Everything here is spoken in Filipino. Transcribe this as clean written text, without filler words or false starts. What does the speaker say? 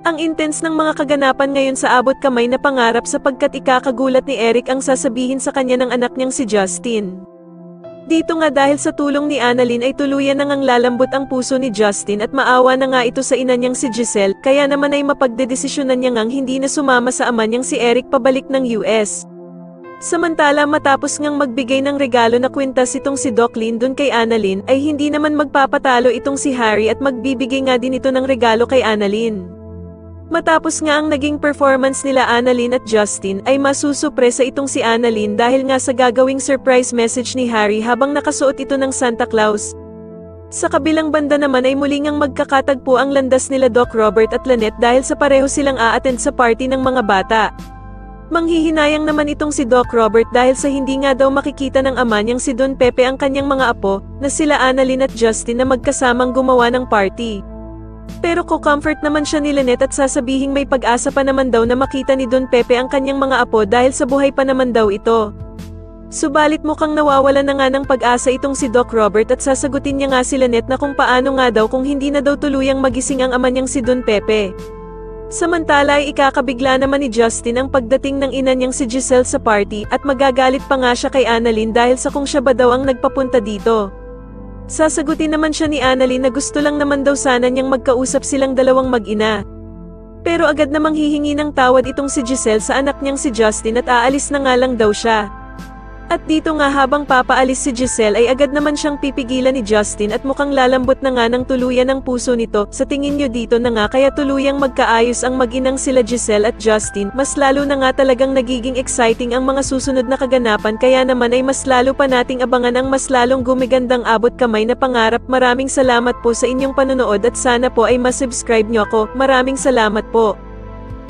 Ang intense ng mga kaganapan ngayon sa abot kamay na pangarap sapagkat ikakagulat ni Eric ang sasabihin sa kanya ng anak niyang si Justin. Dito nga dahil sa tulong ni Annalyn ay tuluyan na ngang lalambot ang puso ni Justin at maawa na nga ito sa ina niyang si Giselle, kaya naman ay mapagdedesisyonan niya ngang hindi na sumama sa ama niyang si Eric pabalik ng US. Samantala matapos ngang magbigay ng regalo na kwintas itong si Doc Lyndon kay Annalyn, ay hindi naman magpapatalo itong si Harry at magbibigay nga din ito ng regalo kay Annalyn. Matapos nga ang naging performance nila Annalyn at Justin ay masusupresa itong si Annalyn dahil nga sa gagawing surprise message ni Harry habang nakasuot ito ng Santa Claus. Sa kabilang banda naman ay muli ngang magkakatagpo ang landas nila Doc Robert at Lynette dahil sa pareho silang a-attend sa party ng mga bata. Manghihinayang naman itong si Doc Robert dahil sa hindi nga daw makikita ng ama niyang si Don Pepe ang kanyang mga apo, na sila Annalyn at Justin na magkasamang gumawa ng party. Pero ko-comfort naman siya ni Lynette at sasabihing may pag-asa pa naman daw na makita ni Don Pepe ang kanyang mga apo dahil sa buhay pa naman daw ito. Subalit mukhang nawawala na nga ng pag-asa itong si Doc Robert at sasagutin niya nga si Lynette na kung paano nga daw kung hindi na daw tuluyang magising ang ama niyang si Don Pepe. Samantala ay ikakabigla naman ni Justin ang pagdating ng ina niyang si Giselle sa party at magagalit pa nga siya kay Annalyn dahil sa kung siya ba daw ang nagpapunta dito. Sasagutin naman siya ni Annalyn na gusto lang naman daw sana niyang magkausap silang dalawang mag-ina. Pero agad namang hihingi ng tawad itong si Giselle sa anak niyang si Justin at aalis na nga lang daw siya. At dito nga habang papaalis si Giselle ay agad naman siyang pipigilan ni Justin at mukhang lalambot na nga ng tuluyan ang puso nito. Sa tingin niyo dito na nga kaya tuluyang magkaayos ang mag-inang sila Giselle at Justin, mas lalo na nga talagang nagiging exciting ang mga susunod na kaganapan kaya naman ay mas lalo pa nating abangan ang mas lalong gumigandang abot kamay na pangarap. Maraming salamat po sa inyong panonood at sana po ay masubscribe niyo ako. Maraming salamat po.